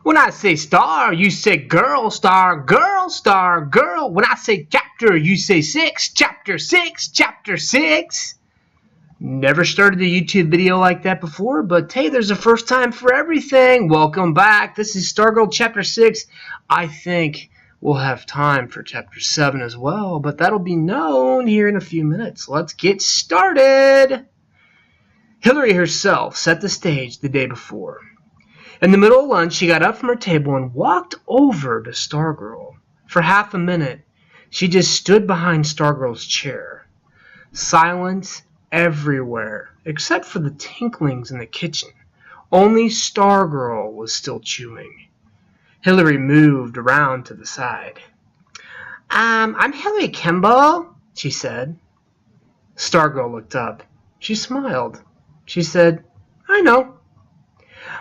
When I say star, you say girl, star, girl, star, girl. When I say chapter, you say six, chapter six, chapter six. Never started a YouTube video like that before, but hey, there's a first time for everything. Welcome back. This is Stargirl Chapter 6. I think we'll have time for Chapter 7 as well, but that'll be known here in a few minutes. Let's get started. Hillary herself set the stage the day before. In the middle of lunch, she got up from her table and walked over to Stargirl. For half a minute, she just stood behind Stargirl's chair. Silence everywhere, except for the tinklings in the kitchen. Only Stargirl was still chewing. Hillary moved around to the side. I'm Hillary Kimball, she said. Stargirl looked up. She smiled. She said, I know.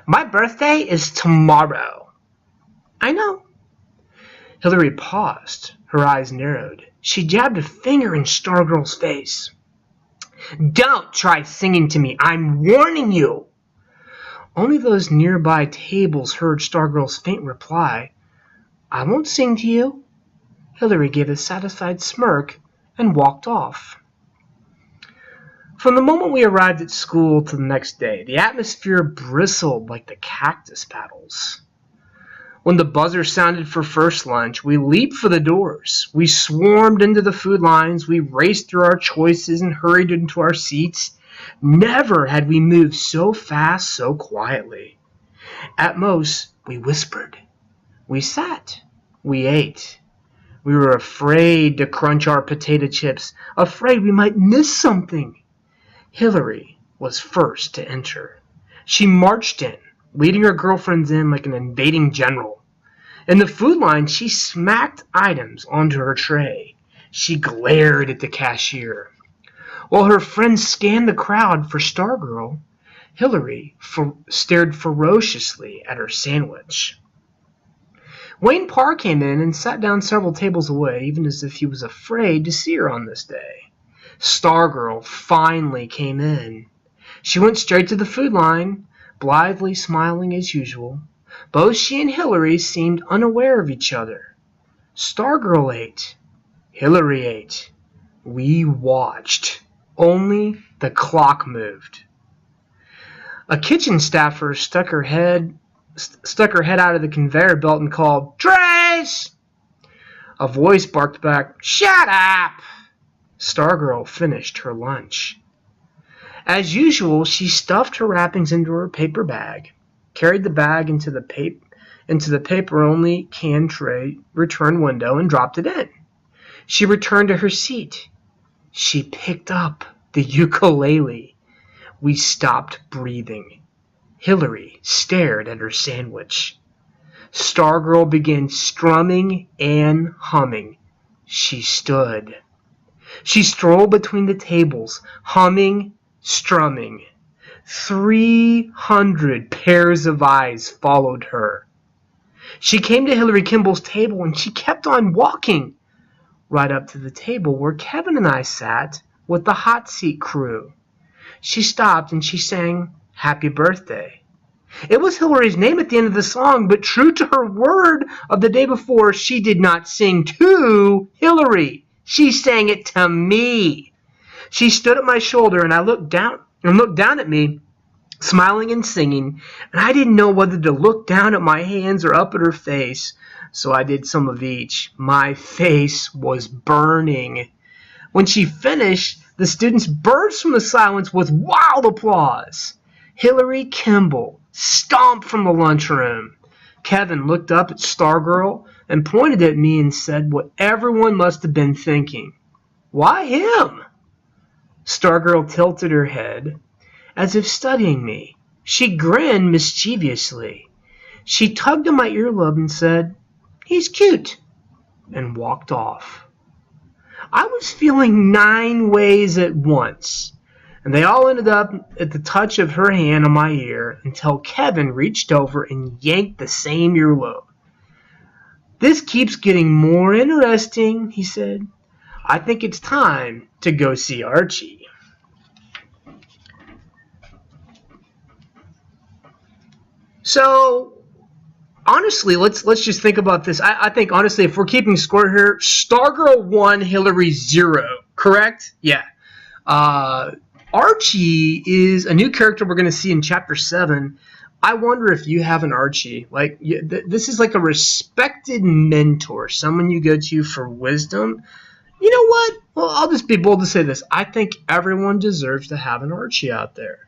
My birthday is tomorrow. I know. Hillary paused. Her eyes narrowed. She jabbed a finger in Stargirl's face. Don't try singing to me. I'm warning you. Only those nearby tables heard Stargirl's faint reply. I won't sing to you. Hillary gave a satisfied smirk and walked off. From the moment we arrived at school to the next day, the atmosphere bristled like the cactus petals. When the buzzer sounded for first lunch, we leaped for the doors. We swarmed into the food lines. We raced through our choices and hurried into our seats. Never had we moved so fast, so quietly. At most, we whispered. We sat. We ate. We were afraid to crunch our potato chips, afraid we might miss something. Hillary was first to enter. She marched in, leading her girlfriends in like an invading general. In the food line, she smacked items onto her tray. She glared at the cashier. While her friends scanned the crowd for Stargirl, Hillary stared ferociously at her sandwich. Wayne Parr came in and sat down several tables away, even as if he was afraid to see her on this day. Stargirl finally came in. She went straight to the food line, blithely smiling as usual. Both she and Hillary seemed unaware of each other. Stargirl ate. Hillary ate. We watched. Only the clock moved. A kitchen staffer stuck her head out of the conveyor belt and called, Trace! A voice barked back, Shut up! Stargirl finished her lunch. As usual, she stuffed her wrappings into her paper bag, carried the bag into the paper-only can tray return window, and dropped it in. She returned to her seat. She picked up the ukulele. We stopped breathing. Hillary stared at her sandwich. Stargirl began strumming and humming. She stood. She strolled between the tables, humming, strumming. 300 pairs of eyes followed her. She came to Hillary Kimball's table and she kept on walking right up to the table where Kevin and I sat with the hot seat crew. She stopped and she sang Happy Birthday. It was Hillary's name at the end of the song, but true to her word of the day before, she did not sing to Hillary. She sang it to me. She stood at my shoulder and I looked down at me, smiling and singing, and I didn't know whether to look down at my hands or up at her face, so I did some of each. My face was burning. When she finished, the students burst from the silence with wild applause. Hillary Kimball stomped from the lunchroom. Kevin looked up at Stargirl and pointed at me and said what everyone must have been thinking. Why him? Stargirl tilted her head as if studying me. She grinned mischievously. She tugged at my earlobe and said, He's cute, and walked off. I was feeling 9 ways at once, and they all ended up at the touch of her hand on my ear until Kevin reached over and yanked the same earlobe. This keeps getting more interesting, he said. I think it's time to go see Archie. So, honestly, let's just think about this. I think honestly, if we're keeping score here, Stargirl 1, Hillary 0. Correct? Yeah. Uh, Archie is a new character we're going to see in Chapter 7. I wonder if you have an Archie. Like, this is like a respected mentor, someone you go to for wisdom. You know what? Well, I'll just be bold to say this. I think everyone deserves to have an Archie out there.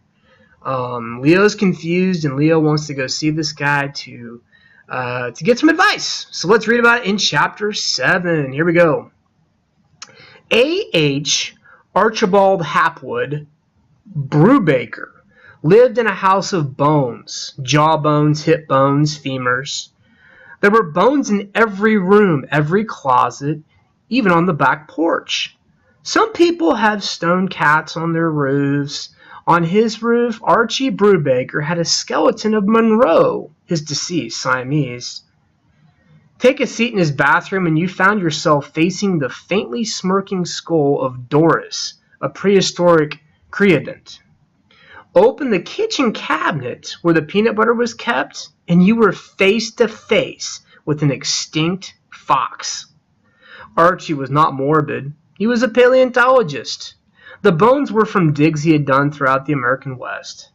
Leo's confused, and Leo wants to go see this guy to get some advice. So let's read about it in Chapter 7. Here we go. A.H. Archibald Hapwood Brubaker lived in a house of bones, jaw bones, hip bones, femurs. There were bones in every room, every closet, even on the back porch. Some people have stone cats on their roofs. On his roof, Archie Brubaker had a skeleton of Monroe, his deceased Siamese. Take a seat in his bathroom and you found yourself facing the faintly smirking skull of Doris, a prehistoric creodent. Open the kitchen cabinet where the peanut butter was kept, and you were face to face with an extinct fox. Archie was not morbid. He was a paleontologist. The bones were from digs he had done throughout the American West.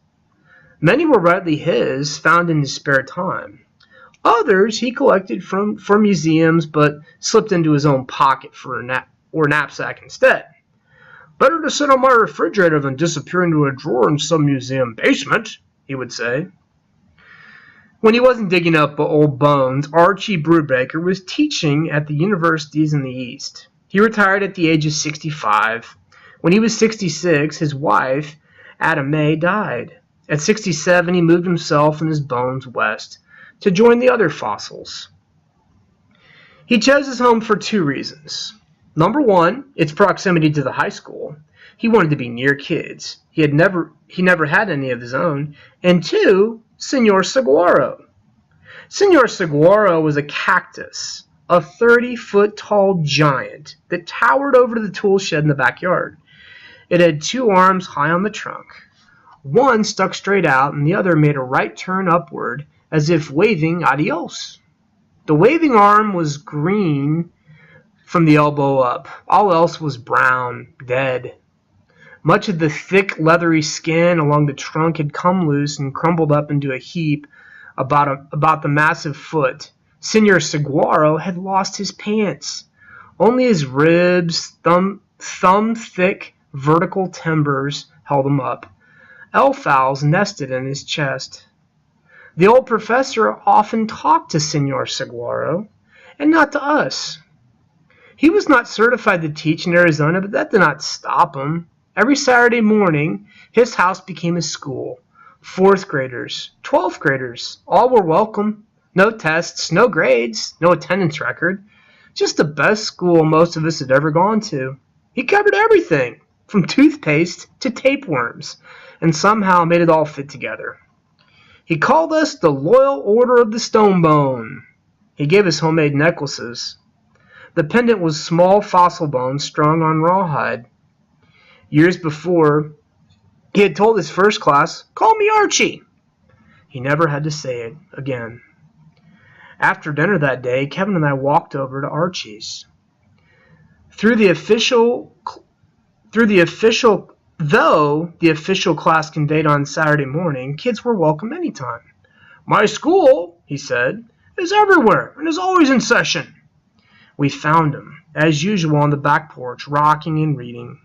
Many were rightly his, found in his spare time. Others he collected for museums, but slipped into his own pocket for or knapsack instead. Better to sit on my refrigerator than disappear into a drawer in some museum basement, he would say. When he wasn't digging up old bones, Archie Brubaker was teaching at the universities in the East. He retired at the age of 65. When he was 66, his wife, Ada May, died. At 67, he moved himself and his bones west to join the other fossils. He chose his home for 2 reasons. Number 1, its proximity to the high school. He wanted to be near kids. He never had any of his own. And 2, Senor Saguaro. Senor Saguaro was a cactus, a 30-foot-tall giant that towered over the tool shed in the backyard. It had 2 arms high on the trunk. One stuck straight out, and the other made a right turn upward, as if waving adios. The waving arm was green from the elbow up. All else was brown, dead. Much of the thick, leathery skin along the trunk had come loose and crumbled up into a heap about the massive foot. Senor Saguaro had lost his pants. Only his ribs, thumb-thick vertical timbers held him up. Elf owls nested in his chest. The old professor often talked to Senor Saguaro, and not to us. He was not certified to teach in Arizona, but that did not stop him. Every Saturday morning, his house became a school. 4th graders, 12th graders, all were welcome. No tests, no grades, no attendance record. Just the best school most of us had ever gone to. He covered everything, from toothpaste to tapeworms, and somehow made it all fit together. He called us the Loyal Order of the Stone Bone. He gave us homemade necklaces. The pendant was small fossil bones strung on rawhide. Years before, he had told his first class, "Call me Archie." He never had to say it again. After dinner that day, Kevin and I walked over to Archie's. Though the official class conveyed on Saturday morning, kids were welcome anytime. "My school," he said, "is everywhere and is always in session." We found him, as usual, on the back porch, rocking and reading.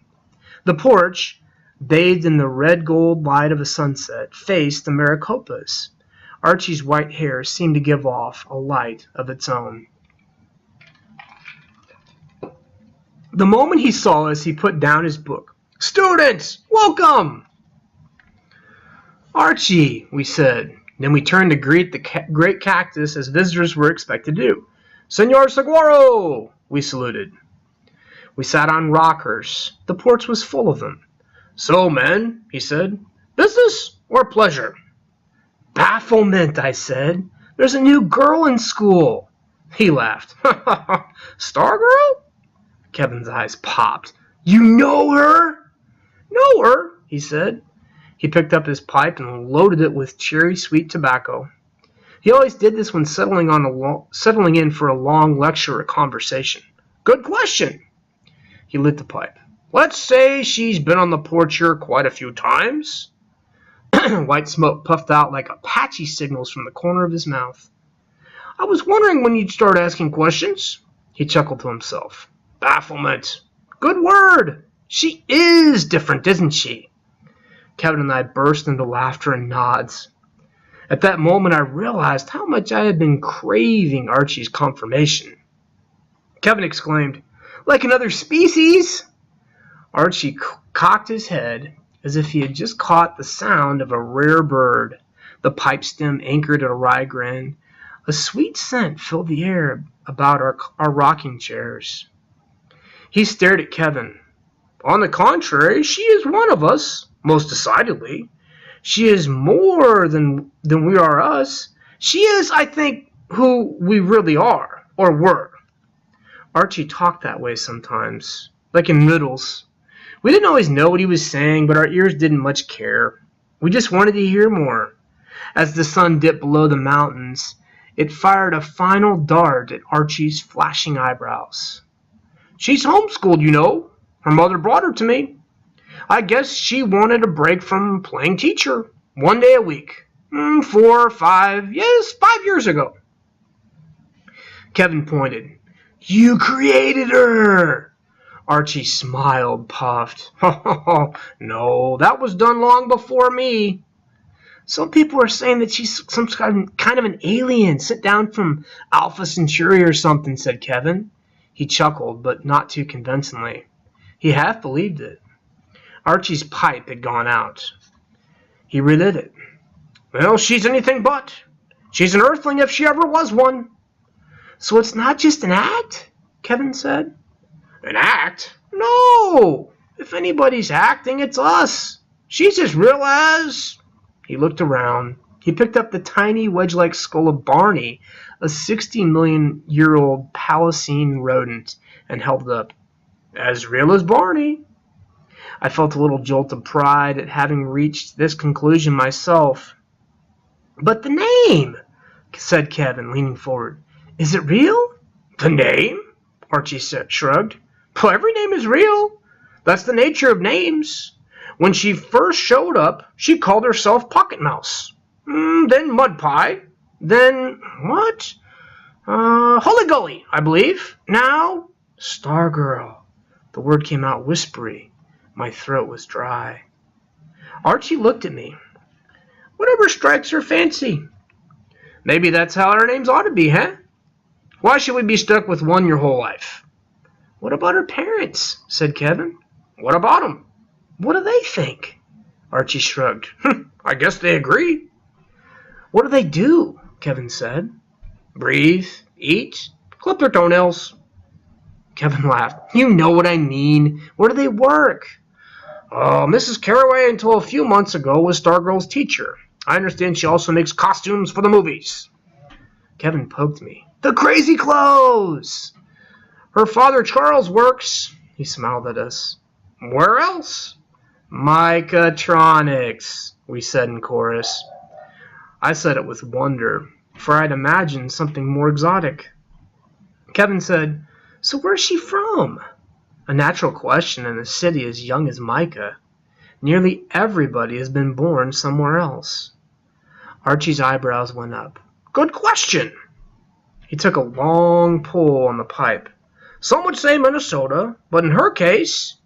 The porch, bathed in the red-gold light of a sunset, faced the Maricopas. Archie's white hair seemed to give off a light of its own. The moment he saw us, he put down his book. "Students, welcome!" "Archie," we said. Then we turned to greet the great cactus as visitors were expected to do. "Senor Saguaro!" we saluted. We sat on rockers. The porch was full of them. "So, men," he said, "business or pleasure?" "Bafflement," I said. "There's a new girl in school." He laughed. "Stargirl?" Kevin's eyes popped. "You know her?" "Know her," he said. He picked up his pipe and loaded it with cherry-sweet tobacco. He always did this when settling in for a long lecture or conversation. Good question. He lit the pipe. Let's say she's been on the porch here quite a few times. White smoke puffed out like Apache signals from the corner of his mouth. I was wondering when you'd start asking questions. He chuckled to himself. Bafflement. Good word. She is different, isn't she? Kevin and I burst into laughter and nods. At that moment, I realized how much I had been craving Archie's confirmation. Kevin exclaimed, Like another species? Archie cocked his head as if he had just caught the sound of a rare bird. The pipe stem anchored at a rye-grin. A sweet scent filled the air about our rocking chairs. He stared at Kevin. On the contrary, she is one of us, most decidedly. She is more than we are us. She is, I think, who we really are, or were. Archie talked that way sometimes, like in riddles. We didn't always know what he was saying, but our ears didn't much care. We just wanted to hear more. As the sun dipped below the mountains, it fired a final dart at Archie's flashing eyebrows. She's homeschooled, you know. Her mother brought her to me. I guess she wanted a break from playing teacher. 1 day a week. 5 years ago. Kevin pointed. You created her! Archie smiled, puffed. No, that was done long before me. Some people are saying that she's some kind of an alien sent down from Alpha Centauri or something, said Kevin. He chuckled, but not too convincingly. He half believed it. Archie's pipe had gone out. He relit it. Well, she's anything but. She's an earthling if she ever was one. So it's not just an act? Kevin said. An act? No! If anybody's acting, it's us. She's as real as... He looked around. He picked up the tiny wedge-like skull of Barney, a 60-million-year-old Paleocene rodent, and held it up. As real as Barney. I felt a little jolt of pride at having reached this conclusion myself. But the name, said Kevin, leaning forward. Is it real? The name? Archie shrugged. Well, every name is real. That's the nature of names. When she first showed up, she called herself Pocket Mouse. Then Mud Pie. Then, what? Holy Gully, I believe. Now, Stargirl. The word came out whispery. My throat was dry. Archie looked at me. Whatever strikes her fancy. Maybe that's how our names ought to be, huh? Why should we be stuck with one your whole life? What about her parents? Said Kevin. What about them? What do they think? Archie shrugged. I guess they agree. What do they do? Kevin said. Breathe, eat, clip their toenails. Kevin laughed. You know what I mean. Where do they work? Oh, Mrs. Carraway until a few months ago was Stargirl's teacher. I understand she also makes costumes for the movies. Kevin poked me. The crazy clothes! Her father Charles works. He smiled at us. Where else? Mechatronics, we said in chorus. I said it with wonder, for I'd imagined something more exotic. Kevin said, So where's she from? A natural question in a city as young as Micah. Nearly everybody has been born somewhere else. Archie's eyebrows went up. Good question. He took a long pull on the pipe. Some would say Minnesota, but in her case...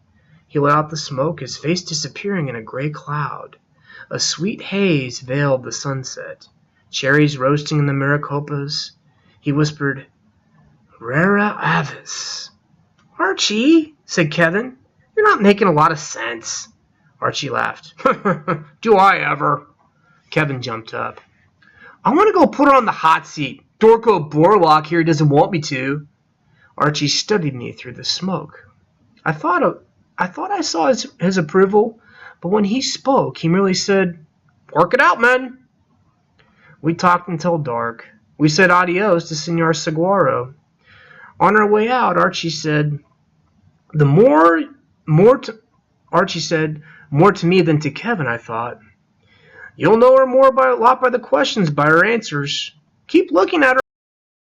He let out the smoke, his face disappearing in a gray cloud. A sweet haze veiled the sunset. Cherries roasting in the Maricopas. He whispered, Rara avis. Archie, said Kevin, you're not making a lot of sense. Archie laughed. Do I ever? Kevin jumped up. I want to go put her on the hot seat. Dorco Borlaug here doesn't want me to. Archie studied me through the smoke. I thought I saw his approval, but when he spoke, he merely said, Work it out, men. We talked until dark. We said adios to Senor Saguaro. On our way out, Archie said, Archie said, more to me than to Kevin, I thought. You'll know her more by a lot by the questions, by her answers. Keep looking at her.